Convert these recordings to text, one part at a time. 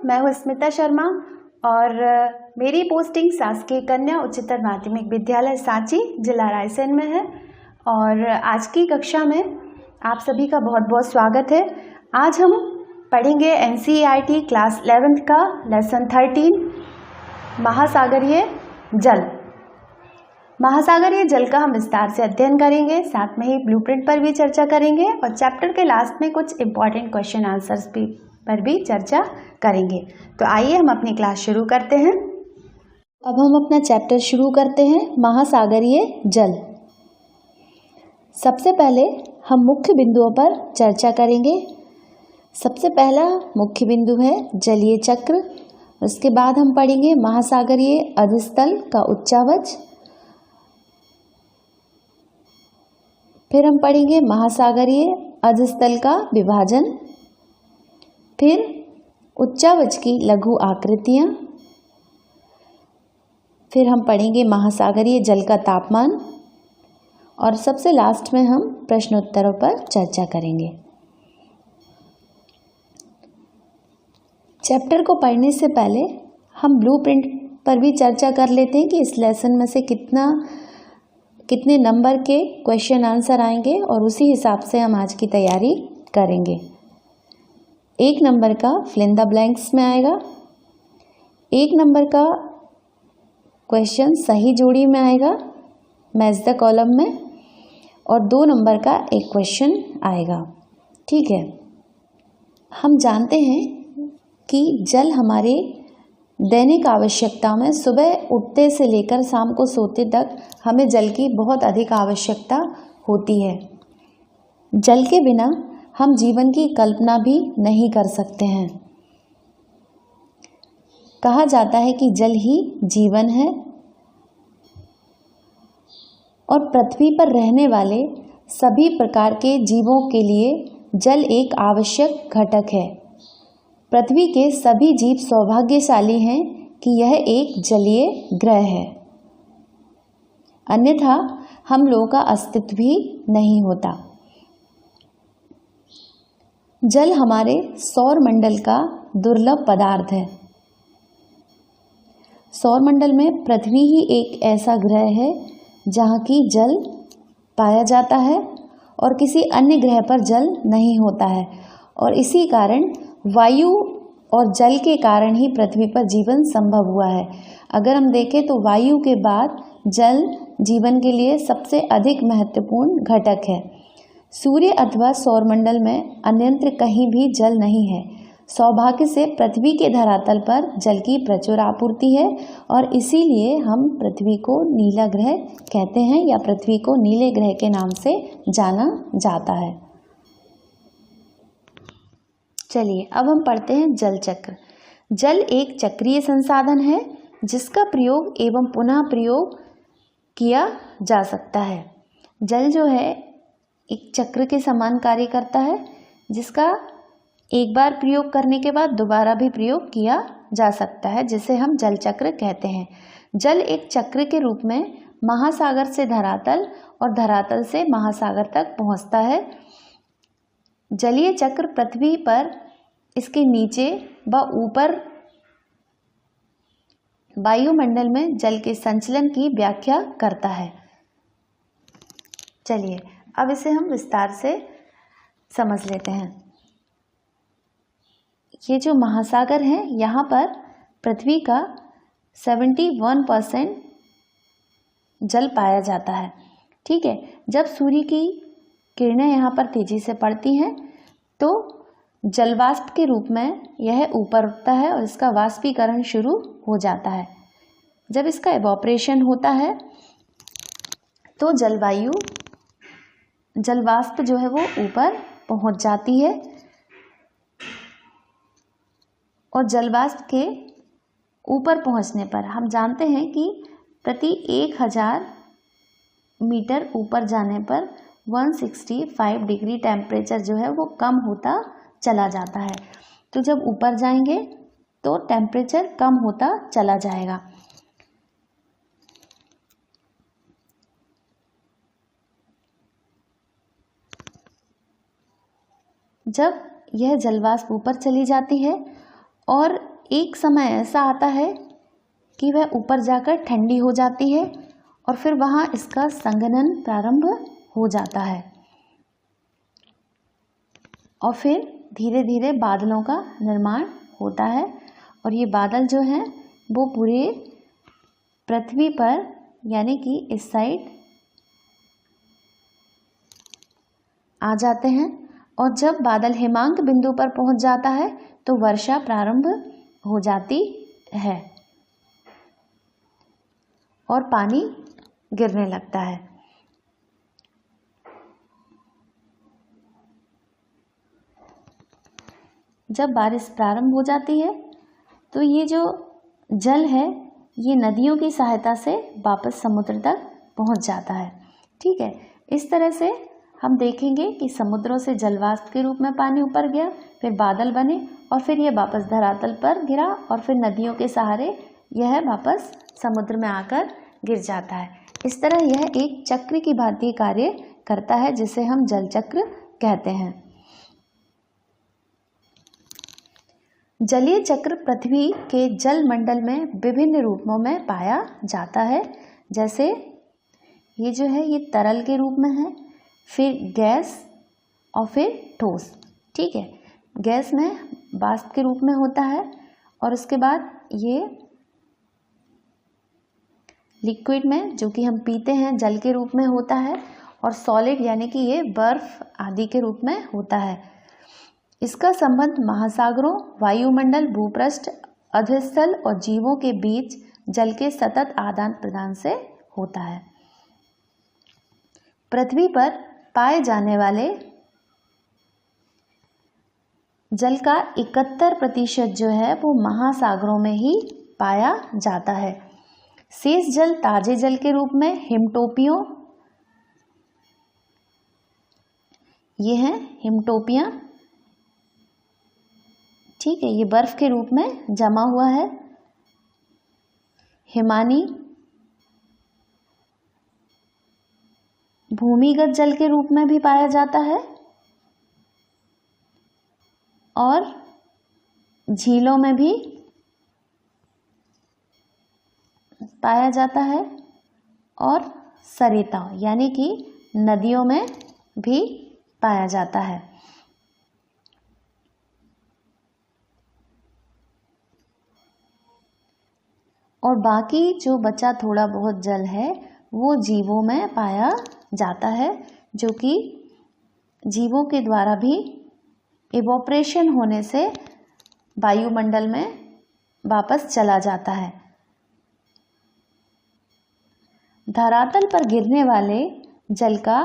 मैं हूँ स्मिता शर्मा और मेरी पोस्टिंग शासकीय कन्या उच्चतर माध्यमिक विद्यालय सांची जिला रायसेन में है। और आज की कक्षा में आप सभी का बहुत बहुत स्वागत है। आज हम पढ़ेंगे NCERT क्लास 11th का लेसन 13 महासागरीय जल। महासागरीय जल का हम विस्तार से अध्ययन करेंगे, साथ में ही ब्लूप्रिंट पर भी चर्चा करेंगे और चैप्टर के लास्ट में कुछ इंपॉर्टेंट क्वेश्चन आंसर्स पर भी चर्चा करेंगे। तो आइए हम अपनी क्लास शुरू करते हैं। अब हम अपना चैप्टर शुरू करते हैं, महासागरीय जल। सबसे पहले हम मुख्य बिंदुओं पर चर्चा करेंगे। सबसे पहला मुख्य बिंदु है जलीय चक्र। उसके बाद हम पढ़ेंगे महासागरीय अधस्थल का उच्चावच। फिर हम पढ़ेंगे महासागरीय अधस्थल का विभाजन, फिर उच्चावच की लघु आकृतियाँ, फिर हम पढ़ेंगे महासागरीय जल का तापमान और सबसे लास्ट में हम प्रश्नोत्तरों पर चर्चा करेंगे। चैप्टर को पढ़ने से पहले हम ब्लूप्रिंट पर भी चर्चा कर लेते हैं कि इस लेसन में से कितने नंबर के क्वेश्चन आंसर आएंगे और उसी हिसाब से हम आज की तैयारी करेंगे। 1 नंबर का फिल इन द ब्लैंक्स में आएगा, 1 नंबर का क्वेश्चन सही जोड़ी में आएगा मैच द कॉलम में, और 2 नंबर का एक क्वेश्चन आएगा। ठीक है, हम जानते हैं कि जल हमारे दैनिक आवश्यकता में सुबह उठते से लेकर शाम को सोते तक हमें जल की बहुत अधिक आवश्यकता होती है। जल के बिना हम जीवन की कल्पना भी नहीं कर सकते हैं। कहा जाता है कि जल ही जीवन है और पृथ्वी पर रहने वाले सभी प्रकार के जीवों के लिए जल एक आवश्यक घटक है। पृथ्वी के सभी जीव सौभाग्यशाली हैं कि यह एक जलीय ग्रह है, अन्यथा हम लोगों का अस्तित्व भी नहीं होता। जल हमारे सौर मंडल का दुर्लभ पदार्थ है। सौर मंडल में पृथ्वी ही एक ऐसा ग्रह है जहाँ की जल पाया जाता है और किसी अन्य ग्रह पर जल नहीं होता है, और इसी कारण वायु और जल के कारण ही पृथ्वी पर जीवन संभव हुआ है। अगर हम देखें तो वायु के बाद जल जीवन के लिए सबसे अधिक महत्वपूर्ण घटक है। सूर्य अथवा सौरमंडल में अन्यत्र कहीं भी जल नहीं है। सौभाग्य से पृथ्वी के धरातल पर जल की प्रचुर आपूर्ति है और इसीलिए हम पृथ्वी को नीला ग्रह कहते हैं या पृथ्वी को नीले ग्रह के नाम से जाना जाता है। चलिए अब हम पढ़ते हैं जल चक्र। जल एक चक्रीय संसाधन है जिसका प्रयोग एवं पुनः प्रयोग किया जा सकता है। जल जो है एक चक्र के समान कार्य करता है जिसका एक बार प्रयोग करने के बाद दोबारा भी प्रयोग किया जा सकता है, जिसे हम जल चक्र कहते हैं। जल एक चक्र के रूप में महासागर से धरातल और धरातल से महासागर तक पहुंचता है। जलीय चक्र पृथ्वी पर इसके नीचे व ऊपर वायुमंडल में जल के संचलन की व्याख्या करता है। चलिए अब इसे हम विस्तार से समझ लेते हैं। ये जो महासागर है, यहाँ पर पृथ्वी का 71% जल पाया जाता है। ठीक है, जब सूर्य की किरणें यहाँ पर तेजी से पड़ती हैं तो जलवाष्प के रूप में यह ऊपर उठता है और इसका वाष्पीकरण शुरू हो जाता है। जब इसका इवोपरेशन होता है तो जलवाष्प जो है वो ऊपर पहुंच जाती है और जलवाष्प के ऊपर पहुंचने पर हम जानते हैं कि प्रति 1000 मीटर ऊपर जाने पर 165 डिग्री टेम्परेचर जो है वो कम होता चला जाता है। तो जब ऊपर जाएंगे तो टेम्परेचर कम होता चला जाएगा। जब यह जलवाष्प ऊपर चली जाती है और एक समय ऐसा आता है कि वह ऊपर जाकर ठंडी हो जाती है और फिर वहाँ इसका संघनन प्रारंभ हो जाता है और फिर धीरे धीरे बादलों का निर्माण होता है और ये बादल जो हैं वो पूरे पृथ्वी पर यानी कि इस साइड आ जाते हैं और जब बादल हिमांक बिंदु पर पहुंच जाता है तो वर्षा प्रारंभ हो जाती है और पानी गिरने लगता है। जब बारिश प्रारंभ हो जाती है तो ये जो जल है ये नदियों की सहायता से वापस समुद्र तक पहुंच जाता है। ठीक है, इस तरह से हम देखेंगे कि समुद्रों से जलवाष्प के रूप में पानी ऊपर गया, फिर बादल बने और फिर यह वापस धरातल पर गिरा और फिर नदियों के सहारे यह वापस समुद्र में आकर गिर जाता है। इस तरह यह एक चक्र की भांति कार्य करता है जिसे हम जल चक्र कहते हैं। जलीय चक्र पृथ्वी के जल मंडल में विभिन्न रूपों में पाया जाता है। जैसे ये जो है ये तरल के रूप में है, फिर गैस और फिर ठोस। ठीक है, गैस में वाष्प के रूप में होता है और उसके बाद ये लिक्विड में जो कि हम पीते हैं जल के रूप में होता है और सॉलिड यानी कि ये बर्फ आदि के रूप में होता है। इसका संबंध महासागरों, वायुमंडल, भूपृष्ठ, अधोस्थल और जीवों के बीच जल के सतत आदान प्रदान से होता है। पृथ्वी पर पाए जाने वाले जल का 71% जो है वो महासागरों में ही पाया जाता है। शेष जल ताजे जल के रूप में हिमटोपियों, ये हैं हिमटोपियां। ठीक है, ये बर्फ के रूप में जमा हुआ है। हिमानी भूमिगत जल के रूप में भी पाया जाता है और झीलों में भी पाया जाता है और सरिता यानी कि नदियों में भी पाया जाता है। और बाकी जो बचा थोड़ा बहुत जल है वो जीवों में पाया जाता है, जो कि जीवों के द्वारा भी इवोपरेशन होने से वायुमंडल में वापस चला जाता है। धरातल पर गिरने वाले जल का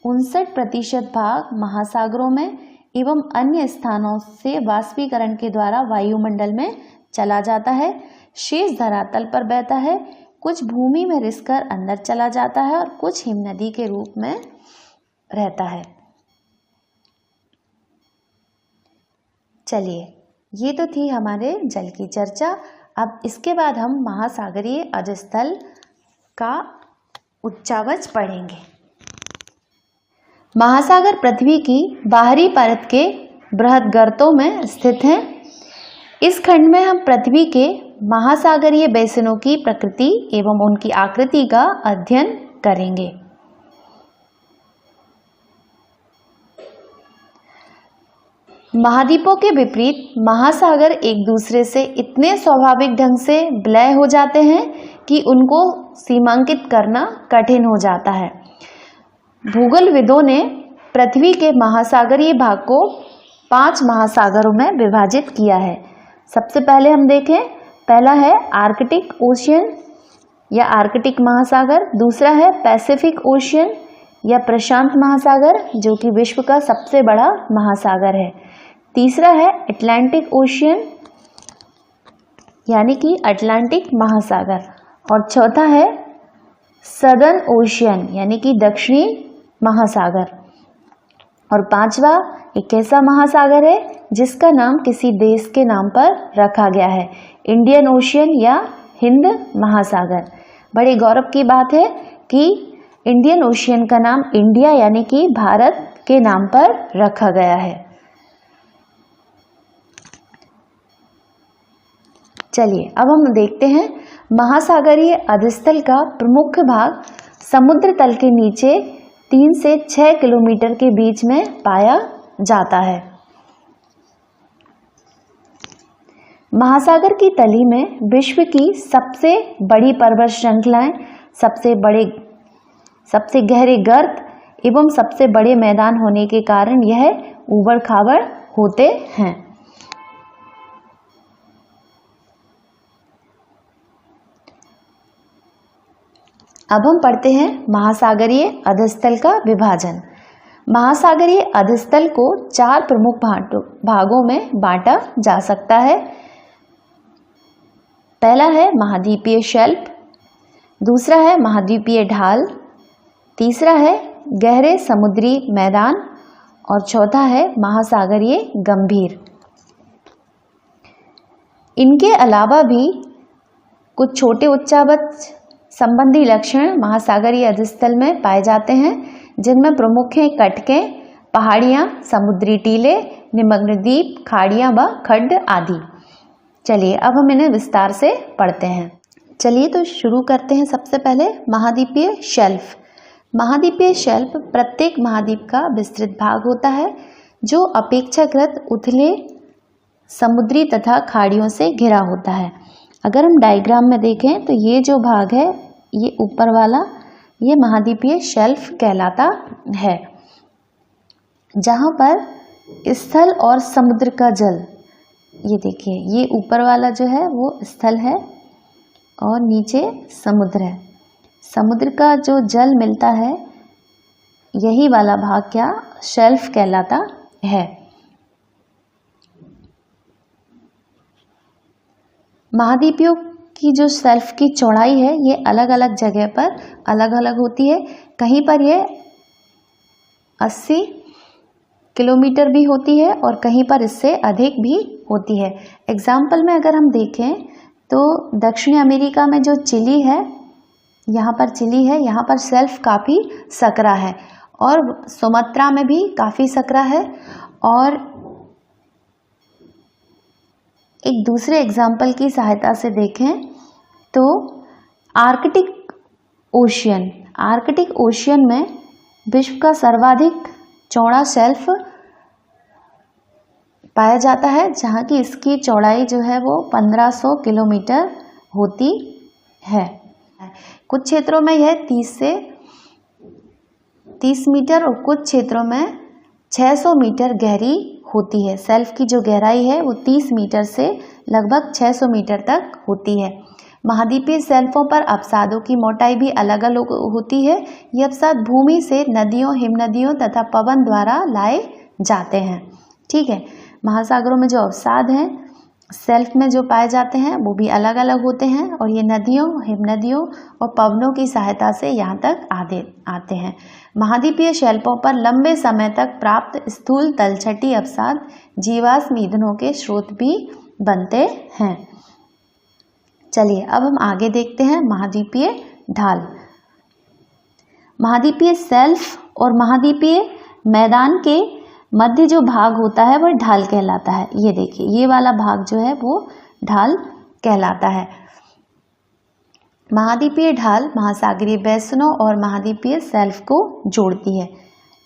59% भाग महासागरों में एवं अन्य स्थानों से वाष्पीकरण के द्वारा वायुमंडल में चला जाता है। शेष धरातल पर बहता है, कुछ भूमि में रिसकर अंदर चला जाता है और कुछ हिमनदी के रूप में रहता है। चलिए, ये तो थी हमारे जल की चर्चा। अब इसके बाद हम महासागरीय अधस्थल का उच्चावच पढ़ेंगे। महासागर पृथ्वी की बाहरी परत के बृहद गर्तों में स्थित हैं। इस खंड में हम पृथ्वी के महासागरीय बेसिनों की प्रकृति एवं उनकी आकृति का अध्ययन करेंगे। महाद्वीपों के विपरीत महासागर एक दूसरे से इतने स्वाभाविक ढंग से विलय हो जाते हैं कि उनको सीमांकित करना कठिन हो जाता है। भूगोलविदों ने पृथ्वी के महासागरीय भाग को 5 महासागरों में विभाजित किया है। सबसे पहले हम देखें, पहला है आर्कटिक ओशियन या आर्कटिक महासागर, दूसरा है पैसिफिक ओशियन या प्रशांत महासागर जो कि विश्व का सबसे बड़ा महासागर है, तीसरा है अटलांटिक ओशियन यानी कि अटलांटिक महासागर और चौथा है सदर्न ओशियन यानी कि दक्षिणी महासागर और पांचवा एक ऐसा महासागर है जिसका नाम किसी देश के नाम पर रखा गया है, इंडियन ओशियन या हिंद महासागर। बड़े गौरव की बात है कि इंडियन ओशियन का नाम इंडिया यानी कि भारत के नाम पर रखा गया है। चलिए अब हम देखते हैं महासागरीय अधस्थल का प्रमुख भाग समुद्र तल के नीचे 3 से 6 किलोमीटर के बीच में पाया जाता है। महासागर की तली में विश्व की सबसे बड़ी पर्वत श्रृंखलाएं, सबसे गहरे गर्त एवं सबसे बड़े मैदान होने के कारण यह ऊबड़ खाबड़ होते हैं। अब हम पढ़ते हैं महासागरीय अधस्थल का विभाजन। महासागरीय अधस्थल को 4 प्रमुख भागों में बांटा जा सकता है। पहला है महाद्वीपीय शेल्फ, दूसरा है महाद्वीपीय ढाल, तीसरा है गहरे समुद्री मैदान और चौथा है महासागरीय गंभीर। इनके अलावा भी कुछ छोटे उच्चावच संबंधी लक्षण महासागरीय अधस्थल में पाए जाते हैं, जिनमें प्रमुख हैं कटकें, पहाड़ियाँ, समुद्री टीले, निमग्न द्वीप, खाड़ियाँ व खड्ड आदि। चलिए अब हम इन्हें विस्तार से पढ़ते हैं। चलिए तो शुरू करते हैं। सबसे पहले महाद्वीपीय शेल्फ। महाद्वीपीय शेल्फ प्रत्येक महाद्वीप का विस्तृत भाग होता है जो अपेक्षाकृत उथले समुद्री तथा खाड़ियों से घिरा होता है। अगर हम डायग्राम में देखें तो ये जो भाग है, ये ऊपर वाला, ये महाद्वीपीय शेल्फ कहलाता है, जहाँ पर स्थल और समुद्र का जल, ये देखिए, ये ऊपर वाला जो है वो स्थल है और नीचे समुद्र है। समुद्र का जो जल मिलता है, यही वाला भाग क्या शेल्फ कहलाता है। महाद्वीपों की जो शेल्फ की चौड़ाई है, ये अलग अलग जगह पर अलग अलग होती है। कहीं पर ये 80 किलोमीटर भी होती है और कहीं पर इससे अधिक भी होती है। एग्जाम्पल में अगर हम देखें तो दक्षिणी अमेरिका में जो चिली है, यहाँ पर चिली है, यहाँ पर शेल्फ काफ़ी सकरा है और सुमात्रा में भी काफ़ी सकरा है। और एक दूसरे एग्जाम्पल की सहायता से देखें तो आर्कटिक ओशियन में विश्व का सर्वाधिक चौड़ा शेल्फ पाया जाता है, जहाँ की इसकी चौड़ाई जो है वो 1500 किलोमीटर होती है। कुछ क्षेत्रों में यह 30 मीटर और कुछ क्षेत्रों में 600 मीटर गहरी होती है। शेल्फ की जो गहराई है वो 30 मीटर से लगभग 600 मीटर तक होती है। महाद्वीपीय शेल्फों पर अवसादों की मोटाई भी अलग अलग होती है। ये अवसाद भूमि से नदियों, हिमनदियों तथा पवन द्वारा लाए जाते हैं। ठीक है, महासागरों में जो अवसाद हैं शेल्फ में जो पाए जाते हैं वो भी अलग अलग होते हैं और ये नदियों, हिमनदियों और पवनों की सहायता से यहाँ तक आते हैं। महाद्वीपीय शेल्फों पर लंबे समय तक प्राप्त स्थूल तलछटी अवसाद जीवाश्म ईंधनों के स्रोत भी बनते हैं। चलिए अब हम आगे देखते हैं महाद्वीपीय ढाल। महाद्वीपीय शेल्फ और महाद्वीपीय मैदान के मध्य जो भाग होता है वह ढाल कहलाता है। ये देखिए, ये वाला भाग जो है वो ढाल कहलाता है। महाद्वीपीय ढाल महासागरीय बेसिनों और महाद्वीपीय शेल्फ को जोड़ती है।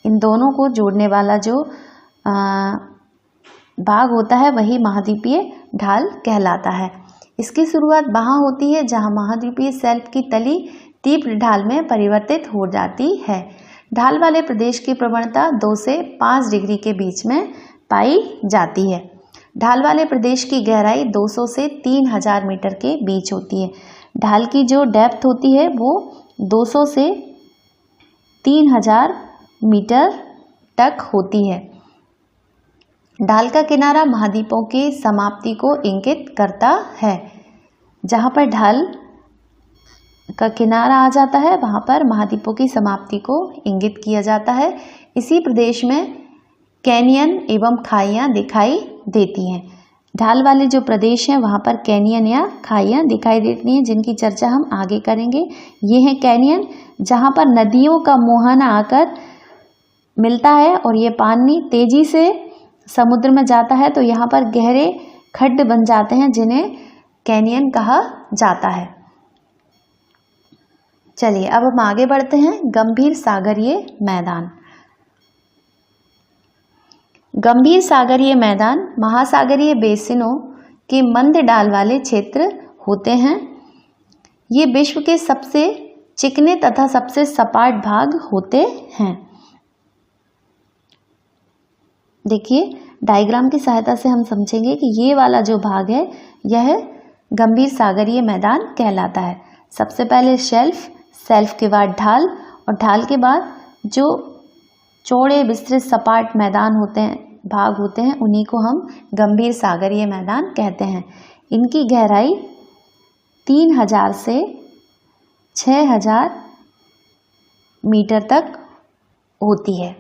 इन दोनों को जोड़ने वाला जो भाग होता है वही महाद्वीपीय ढाल कहलाता है। इसकी शुरुआत वहाँ होती है जहाँ महाद्वीपीय शेल्फ की तली तीव्र ढाल में परिवर्तित हो जाती है। ढाल वाले प्रदेश की प्रवणता 2 से 5 डिग्री के बीच में पाई जाती है। ढाल वाले प्रदेश की गहराई 200 से 3000 मीटर के बीच होती है। ढाल की जो डेप्थ होती है वो 200 से 3000 मीटर तक होती है। ढाल का किनारा महाद्वीपों की समाप्ति को इंगित करता है। जहाँ पर ढाल का किनारा आ जाता है वहाँ पर महाद्वीपों की समाप्ति को इंगित किया जाता है। इसी प्रदेश में कैनियन एवं खाइयाँ दिखाई देती हैं। ढाल वाले जो प्रदेश हैं वहाँ पर कैनियन या खाइयाँ दिखाई देती हैं, जिनकी चर्चा हम आगे करेंगे। ये हैं कैनियन, जहाँ पर नदियों का मुहाना आकर मिलता है और ये पानी तेजी से समुद्र में जाता है तो यहाँ पर गहरे खड्ड बन जाते हैं, जिन्हें कैनियन कहा जाता है। चलिए अब हम आगे बढ़ते हैं। गंभीर सागरीय मैदान। गंभीर सागरीय मैदान महासागरीय बेसिनों के मंद ढाल वाले क्षेत्र होते हैं। ये विश्व के सबसे चिकने तथा सबसे सपाट भाग होते हैं। देखिए डायग्राम की सहायता से हम समझेंगे कि ये वाला जो भाग है यह गंभीर सागरीय मैदान कहलाता है। सबसे पहले शेल्फ, शेल्फ के बाद ढाल और ढाल के बाद जो चौड़े विस्तृत सपाट मैदान होते हैं, भाग होते हैं, उन्हीं को हम गंभीर सागरीय मैदान कहते हैं। इनकी गहराई 3000 से 6000 मीटर तक होती है।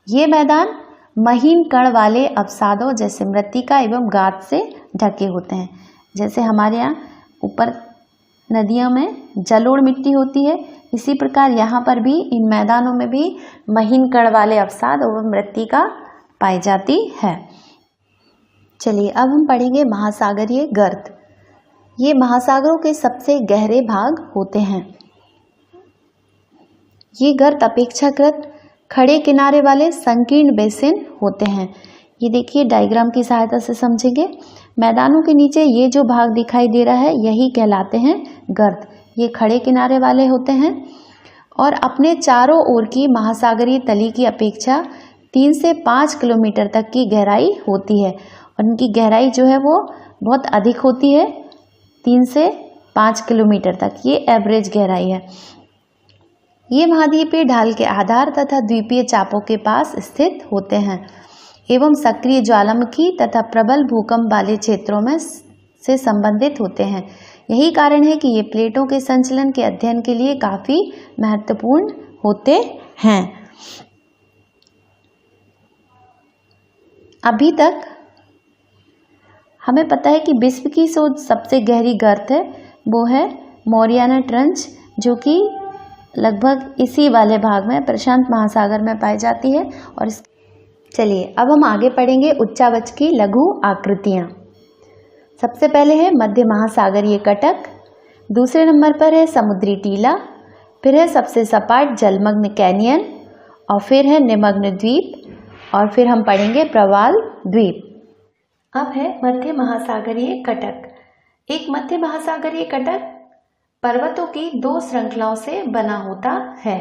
ये मैदान महीन कण वाले अवसादों जैसे मृत्तिका एवं गाद से ढके होते हैं। जैसे हमारे यहाँ ऊपर नदियों में जलोढ़ मिट्टी होती है, इसी प्रकार यहाँ पर भी इन मैदानों में भी महीन कण वाले अवसाद एवं मृत्तिका पाई जाती है। चलिए अब हम पढ़ेंगे महासागरीय गर्त। ये महासागरों के सबसे गहरे भाग होते हैं। ये गर्त अपेक्षाकृत खड़े किनारे वाले संकीर्ण बेसिन होते हैं। ये देखिए डायग्राम की सहायता से समझेंगे। मैदानों के नीचे ये जो भाग दिखाई दे रहा है यही कहलाते हैं गर्त। ये खड़े किनारे वाले होते हैं और अपने चारों ओर की महासागरीय तली की अपेक्षा 3 से 5 किलोमीटर तक की गहराई होती है और इनकी गहराई जो है वो बहुत अधिक होती है, 3 से 5 किलोमीटर तक ये एवरेज गहराई है। ये महाद्वीपीय ढाल के आधार तथा द्वीपीय चापों के पास स्थित होते हैं एवं सक्रिय ज्वालामुखी तथा प्रबल भूकंप वाले क्षेत्रों में से संबंधित होते हैं। यही कारण है कि ये प्लेटों के संचलन के अध्ययन के लिए काफी महत्वपूर्ण होते हैं। अभी तक हमें पता है कि विश्व की सबसे गहरी गर्त है वो है मोरियाना ट्रंच, जो कि लगभग इसी वाले भाग में प्रशांत महासागर में पाई जाती है। और चलिए अब हम आगे पढ़ेंगे उच्चावच की लघु आकृतियाँ। सबसे पहले है मध्य महासागरीय कटक, दूसरे नंबर पर है समुद्री टीला, फिर है सबसे सपाट जलमग्न कैनियन और फिर है निमग्न द्वीप और फिर हम पढ़ेंगे प्रवाल द्वीप। अब है मध्य महासागरीय कटक। एक मध्य महासागरीय कटक पर्वतों की 2 श्रृंखलाओं से बना होता है।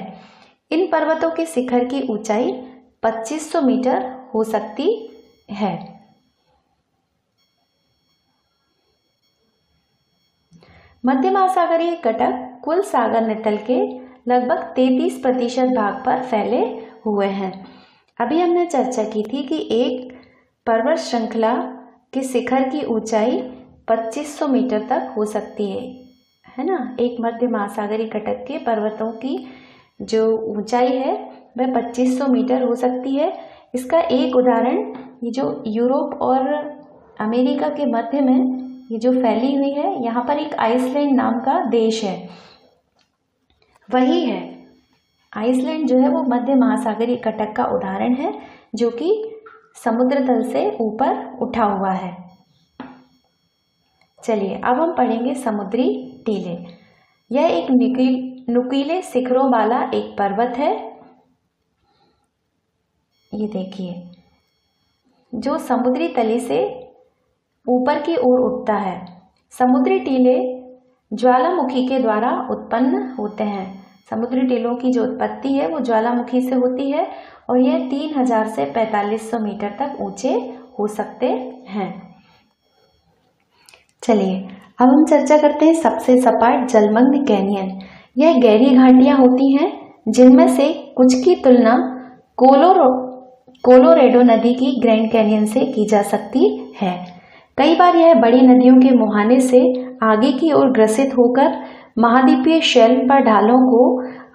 इन पर्वतों के शिखर की ऊंचाई 2500 मीटर हो सकती है। मध्य महासागरीय कटक कुल सागर नितल के लगभग 33% भाग पर फैले हुए हैं। अभी हमने चर्चा की थी कि एक पर्वत श्रृंखला के शिखर की ऊंचाई 2500 मीटर तक हो सकती है ना। एक मध्य महासागरीय कटक के पर्वतों की जो ऊंचाई है वह 2500 मीटर हो सकती है। इसका एक उदाहरण ये जो यूरोप और अमेरिका के मध्य में ये जो फैली हुई है, यहाँ पर एक आइसलैंड नाम का देश है, वही है। आइसलैंड जो है वो मध्य महासागरीय कटक का उदाहरण है जो कि समुद्र तल से ऊपर उठा हुआ है। चलिए अब हम पढ़ेंगे समुद्री टीले। यह एक नुकीले शिखरों वाला एक पर्वत है। ये देखिए जो समुद्री तली से ऊपर की ओर उठता है। समुद्री टीले ज्वालामुखी के द्वारा उत्पन्न होते हैं। समुद्री टीलों की जो उत्पत्ति है वो ज्वालामुखी से होती है और यह 3000 से 4500 मीटर तक ऊंचे हो सकते हैं। चलिए अब हम चर्चा करते हैं सबसे सपाट जलमग्न कैनियन। यह गहरी घाटियां होती हैं जिनमें से कुछ की तुलना कोलोरेडो नदी की ग्रैंड कैनियन से की जा सकती है। कई बार यह बड़ी नदियों के मुहाने से आगे की ओर ग्रसित होकर महाद्वीपीय शेल्फ पर ढालों को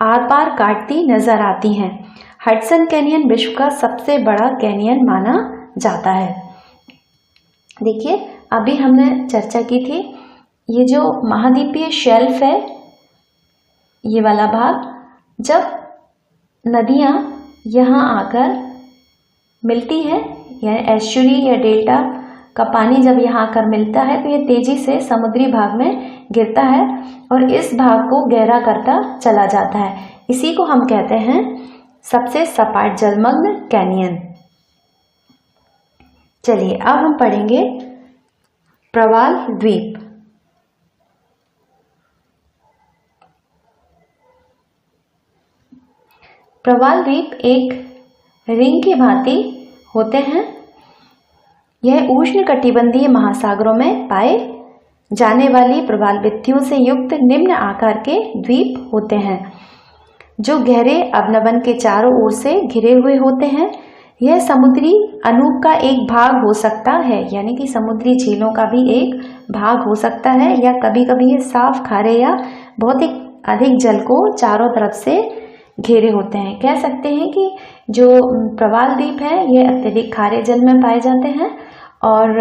आर पार काटती नजर आती हैं। हडसन कैनियन विश्व का सबसे बड़ा कैनियन माना जाता है। देखिए अभी हमने चर्चा की थी ये जो महाद्वीपीय शेल्फ है, ये वाला भाग, जब नदियां यहाँ आकर मिलती है या एस्चुरी या डेल्टा का पानी जब यहाँ आकर मिलता है तो ये तेजी से समुद्री भाग में गिरता है और इस भाग को गहरा करता चला जाता है। इसी को हम कहते हैं सबसे सपाट जलमग्न कैनियन। चलिए अब हम पढ़ेंगे प्रवाल द्वीप। प्रवाल द्वीप एक रिंग की भांति होते हैं। यह उष्णकटिबंधीय महासागरों में पाए जाने वाली प्रवाल भित्तियों से युक्त निम्न आकार के द्वीप होते हैं जो गहरे अवनवन के चारों ओर से घिरे हुए होते हैं। यह समुद्री अनूप का एक भाग हो सकता है, यानी कि समुद्री झीलों का भी एक भाग हो सकता है, या कभी कभी ये साफ खारे या बहुत ही अधिक जल को चारों तरफ से घेरे होते हैं। कह सकते हैं कि जो प्रवाल द्वीप है ये अत्यधिक खारे जल में पाए जाते हैं और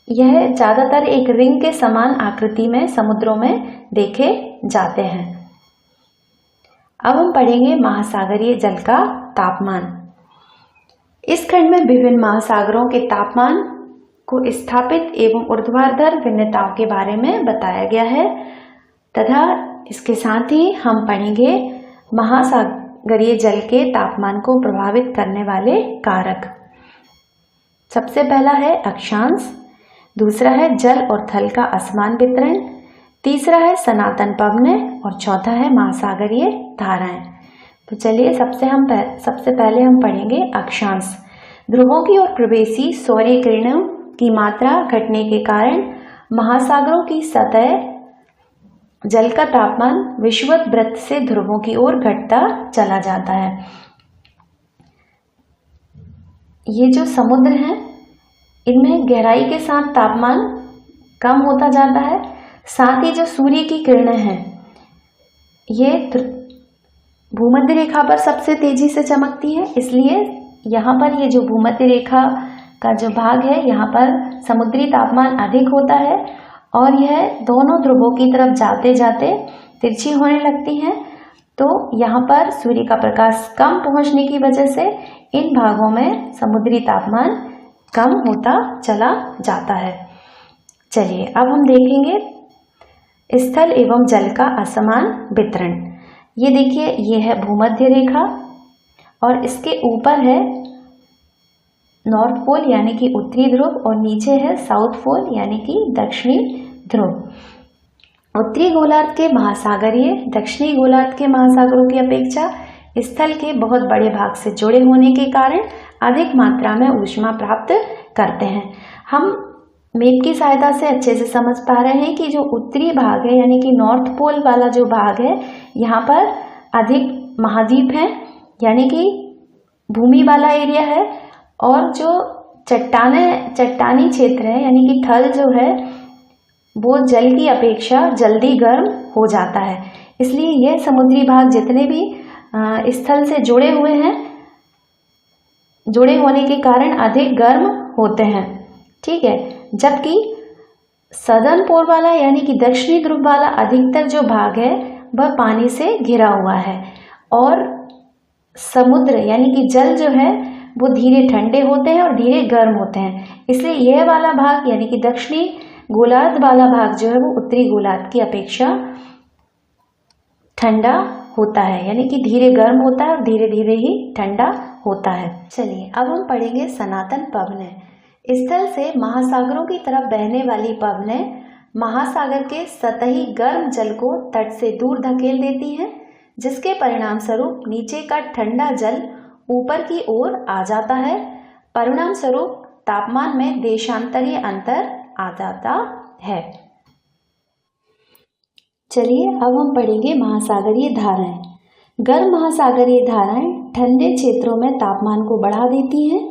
यह ज़्यादातर एक रिंग के समान आकृति में समुद्रों में देखे जाते हैं। अब हम पढ़ेंगे महासागरीय जल का तापमान। इस खंड में विभिन्न महासागरों के तापमान को स्थापित एवं ऊर्ध्वाधर भिन्नताओं के बारे में बताया गया है तथा इसके साथ ही हम पढ़ेंगे महासागरीय जल के तापमान को प्रभावित करने वाले कारक। सबसे पहला है अक्षांश, दूसरा है जल और थल का असमान वितरण, तीसरा है सनातन पवनें और चौथा है महासागरीय धाराएं। तो चलिए सबसे पहले हम पढ़ेंगे अक्षांश। ध्रुवों की ओर प्रवेशी सौर्य किरणों की मात्रा घटने के कारण महासागरों की सतह जल का तापमान विषुवत वृत्त से ध्रुवों की ओर घटता चला जाता है। ये जो समुद्र हैं इनमें गहराई के साथ तापमान कम होता जाता है। साथ ही जो सूर्य की किरणें हैं ये भूमध्य रेखा पर सबसे तेजी से चमकती है, इसलिए यहाँ पर ये जो भूमध्य रेखा का जो भाग है यहाँ पर समुद्री तापमान अधिक होता है और यह दोनों ध्रुवों की तरफ जाते जाते तिरछी होने लगती हैं। तो यहाँ पर सूर्य का प्रकाश कम पहुँचने की वजह से इन भागों में समुद्री तापमान कम होता चला जाता है। चलिए अब हम देखेंगे स्थल एवं जल का असमान वितरण। ये देखिए ये है भूमध्य रेखा और इसके ऊपर है नॉर्थ पोल यानी कि उत्तरी ध्रुव और नीचे है साउथ पोल यानी कि दक्षिणी ध्रुव। उत्तरी गोलार्ध के महासागरीय दक्षिणी गोलार्ध के महासागरों की अपेक्षा स्थल के बहुत बड़े भाग से जुड़े होने के कारण अधिक मात्रा में ऊष्मा प्राप्त करते हैं। हम मैप की सहायता से अच्छे से समझ पा रहे हैं कि जो उत्तरी भाग है यानी कि नॉर्थ पोल वाला जो भाग है यहाँ पर अधिक महाद्वीप हैं यानी कि भूमि वाला एरिया है और जो चट्टानी क्षेत्र है यानी कि थल जो है वो जल की अपेक्षा जल्दी गर्म हो जाता है। इसलिए यह समुद्री भाग जितने भी स्थल से जुड़े हुए हैं जुड़े होने के कारण अधिक गर्म होते हैं, ठीक है। जबकि सदर्न पोल वाला यानी कि दक्षिणी ध्रुव वाला अधिकतर जो भाग है वह पानी से घिरा हुआ है और समुद्र यानी कि जल जो है वो धीरे ठंडे होते हैं और धीरे गर्म होते हैं। इसलिए यह वाला भाग यानी कि दक्षिणी गोलार्ध वाला भाग जो है वो उत्तरी गोलार्ध की अपेक्षा ठंडा होता है यानी कि धीरे गर्म होता है और धीरे धीरे ही ठंडा होता है। चलिए अब हम पढ़ेंगे सनातन पवनें। स्थल से महासागरों की तरफ बहने वाली पवनें महासागर के सतही गर्म जल को तट से दूर धकेल देती हैं, जिसके परिणाम स्वरूप नीचे का ठंडा जल ऊपर की ओर आ जाता है। परिणाम स्वरूप तापमान में देशांतरीय अंतर आ जाता है। चलिए अब हम पढ़ेंगे महासागरीय धाराएं। गर्म महासागरीय धाराएं ठंडे क्षेत्रों में तापमान को बढ़ा देती हैं,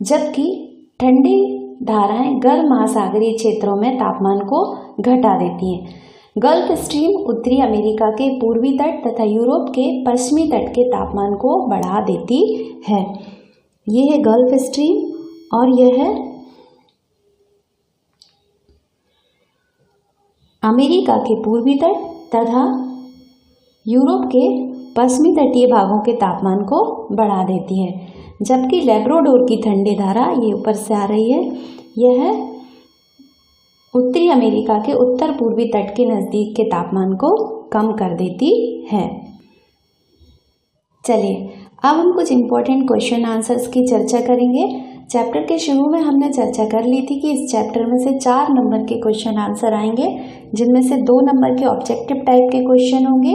जबकि ठंडी धाराएं गर्म महासागरीय क्षेत्रों में तापमान को घटा देती हैं। गल्फ स्ट्रीम उत्तरी अमेरिका के पूर्वी तट तथा यूरोप के पश्चिमी तट के तापमान को बढ़ा देती है। ये है गल्फ स्ट्रीम और यह है अमेरिका के पूर्वी तट तथा यूरोप के पश्चिमी तटीय भागों के तापमान को बढ़ा देती है। जबकि लैब्राडोर की ठंडी धारा, ये ऊपर से आ रही है, यह उत्तरी अमेरिका के उत्तर पूर्वी तट के नज़दीक के तापमान को कम कर देती है। चलिए अब हम कुछ इम्पोर्टेंट क्वेश्चन आंसर्स की चर्चा करेंगे। चैप्टर के शुरू में हमने चर्चा कर ली थी कि इस चैप्टर में से 4 नंबर के क्वेश्चन आंसर आएंगे, जिनमें से 2 नंबर के ऑब्जेक्टिव टाइप के क्वेश्चन होंगे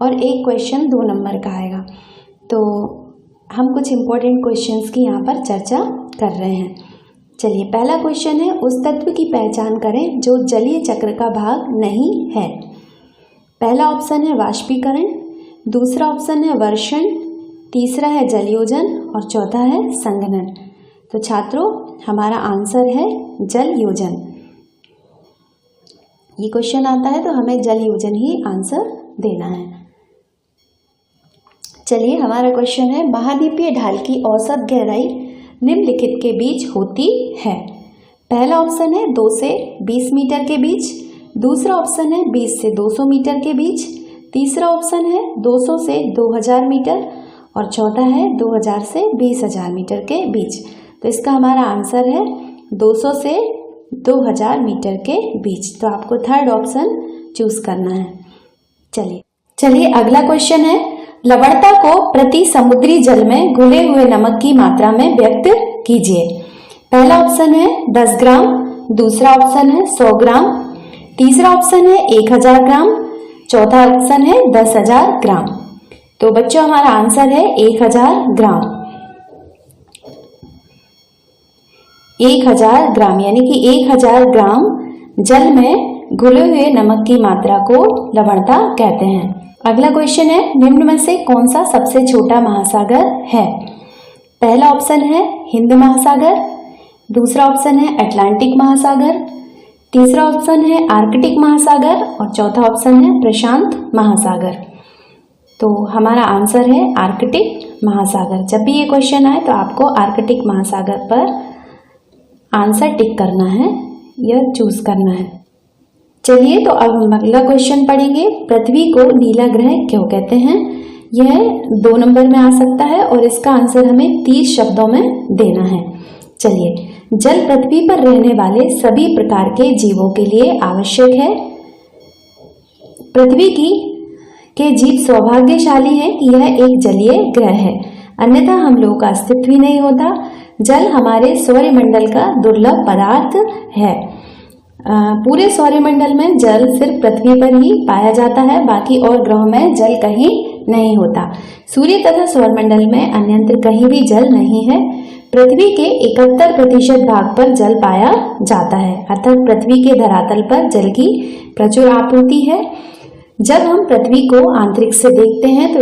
और एक क्वेश्चन 2 नंबर का आएगा। तो हम कुछ इम्पोर्टेंट क्वेश्चंस की यहाँ पर चर्चा कर रहे हैं। चलिए पहला क्वेश्चन है, उस तत्व की पहचान करें जो जलीय चक्र का भाग नहीं है। पहला ऑप्शन है वाष्पीकरण, दूसरा ऑप्शन है वर्षण, तीसरा है जलयोजन और चौथा है संघनन। तो छात्रों हमारा आंसर है जलयोजन। ये क्वेश्चन आता है तो हमें जलयोजन ही आंसर देना है। चलिए हमारा क्वेश्चन है, महाद्वीपीय ढाल की औसत गहराई निम्नलिखित के बीच होती है। पहला ऑप्शन है 2 से 20 मीटर के बीच, दूसरा ऑप्शन है 20 से 200 मीटर के बीच, तीसरा ऑप्शन है 200 से 2000 मीटर और चौथा है 2000 से 20000 मीटर के बीच। तो इसका हमारा आंसर है 200 से 2000 मीटर के बीच। तो आपको थर्ड ऑप्शन चूज करना है। चलिए अगला क्वेश्चन है, लवणता को प्रति समुद्री जल में घुले हुए नमक की मात्रा में व्यक्त कीजिए। पहला ऑप्शन है 10 ग्राम, दूसरा ऑप्शन है 100 ग्राम, तीसरा ऑप्शन है 1000 ग्राम, चौथा ऑप्शन है 10,000 ग्राम। तो बच्चों हमारा आंसर है 1000 ग्राम। 1000 ग्राम यानी कि 1000 ग्राम जल में घुले हुए नमक की मात्रा को लवणता कहते हैं। अगला क्वेश्चन है, निम्न में से कौन सा सबसे छोटा महासागर है। पहला ऑप्शन है हिंद महासागर, दूसरा ऑप्शन है अटलांटिक महासागर, तीसरा ऑप्शन है आर्कटिक महासागर और चौथा ऑप्शन है प्रशांत महासागर। तो हमारा आंसर है आर्कटिक महासागर। जब भी ये क्वेश्चन आए तो आपको आर्कटिक महासागर पर आंसर टिक करना है या चूज करना है। चलिए तो अब हम अगला क्वेश्चन पढ़ेंगे, पृथ्वी को नीला ग्रह क्यों कहते हैं। यह 2 नंबर में आ सकता है और इसका आंसर हमें 30 शब्दों में देना है। चलिए, जल पृथ्वी पर रहने वाले सभी प्रकार के जीवों के लिए आवश्यक है। पृथ्वी के जीव सौभाग्यशाली हैं कि यह एक जलीय ग्रह है, अन्यथा हम लोगों का अस्तित्व ही नहीं होता। जल हमारे सौरमंडल का दुर्लभ पदार्थ है। पूरे सौरमंडल में जल सिर्फ पृथ्वी पर ही पाया जाता है, बाकी और ग्रहों में जल कहीं नहीं होता। सूर्य तथा सौरमंडल में अन्यत्र कहीं भी जल नहीं है। पृथ्वी के 71% भाग पर जल पाया जाता है, अर्थात पृथ्वी के धरातल पर जल की प्रचुर आपूर्ति है। जब हम पृथ्वी को आंतरिक से देखते हैं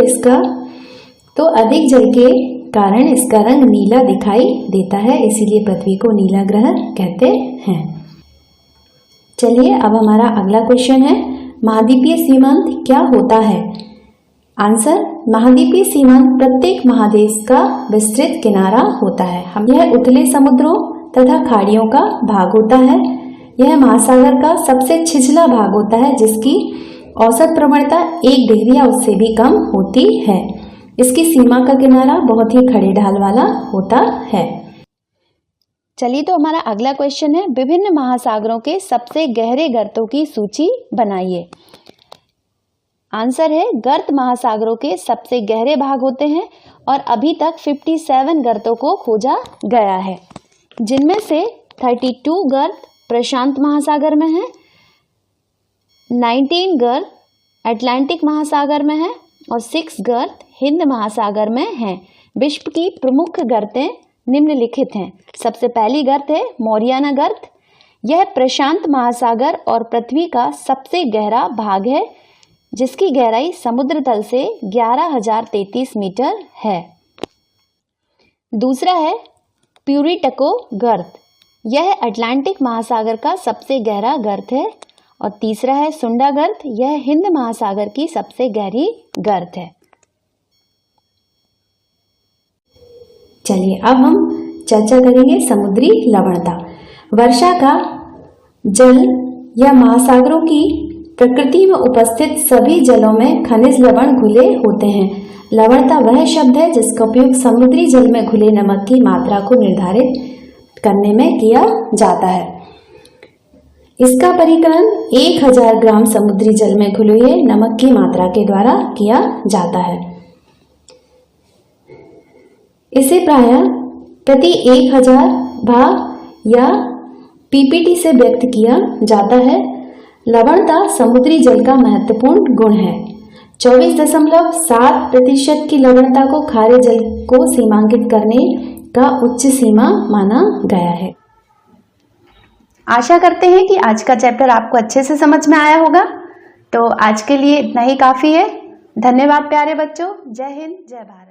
तो अधिक जल के कारण इसका रंग नीला दिखाई देता है, इसीलिए पृथ्वी को नीला ग्रह कहते हैं। चलिए अब हमारा अगला क्वेश्चन है, महाद्वीपीय सीमांत क्या होता है। आंसर, महाद्वीपीय सीमांत प्रत्येक महादेश का विस्तृत किनारा होता है। यह उथले समुद्रों तथा खाड़ियों का भाग होता है। यह महासागर का सबसे छिछला भाग होता है, जिसकी औसत प्रवणता 1 डिग्री या उससे भी कम होती है। इसकी सीमा का किनारा बहुत ही खड़े ढाल वाला होता है। चलिए तो हमारा अगला क्वेश्चन है, विभिन्न महासागरों के सबसे गहरे गर्तों की सूची बनाइए। आंसर है, गर्त महासागरों के सबसे गहरे भाग होते हैं और अभी तक 57 गर्तों को खोजा गया है, जिनमें से 32 गर्त प्रशांत महासागर में है, 19 गर्त अटलांटिक महासागर में है और 6 गर्त हिंद महासागर में हैं। विश्व की प्रमुख गर्तें निम्नलिखित हैं। सबसे पहली गर्त है मोरियाना गर्त। यह प्रशांत महासागर और पृथ्वी का सबसे गहरा भाग है, जिसकी गहराई समुद्र तल से 11,033 मीटर है। दूसरा है प्यूरिटको गर्त। यह अटलांटिक महासागर का सबसे गहरा गर्त है। और तीसरा है सुंडा गर्त। यह हिंद महासागर की सबसे गहरी गर्त है। चलिए अब हम चर्चा करेंगे समुद्री लवणता। वर्षा का जल या महासागरों की प्रकृति में उपस्थित सभी जलों में खनिज लवण घुले होते हैं। लवणता वह शब्द है जिसका उपयोग समुद्री जल में घुले नमक की मात्रा को निर्धारित करने में किया जाता है। इसका परिकलन 1000 ग्राम समुद्री जल में घुले हुए नमक की मात्रा के द्वारा किया जाता है। इसे प्रायः प्रति 1000 भाग या पीपीटी से व्यक्त किया जाता है। लवणता समुद्री जल का महत्वपूर्ण गुण है। 24.7% की लवणता को खारे जल को सीमांकित करने का उच्च सीमा माना गया है। आशा करते हैं कि आज का चैप्टर आपको अच्छे से समझ में आया होगा। तो आज के लिए इतना ही काफ़ी है। धन्यवाद प्यारे बच्चों। जय हिंद, जय भारत।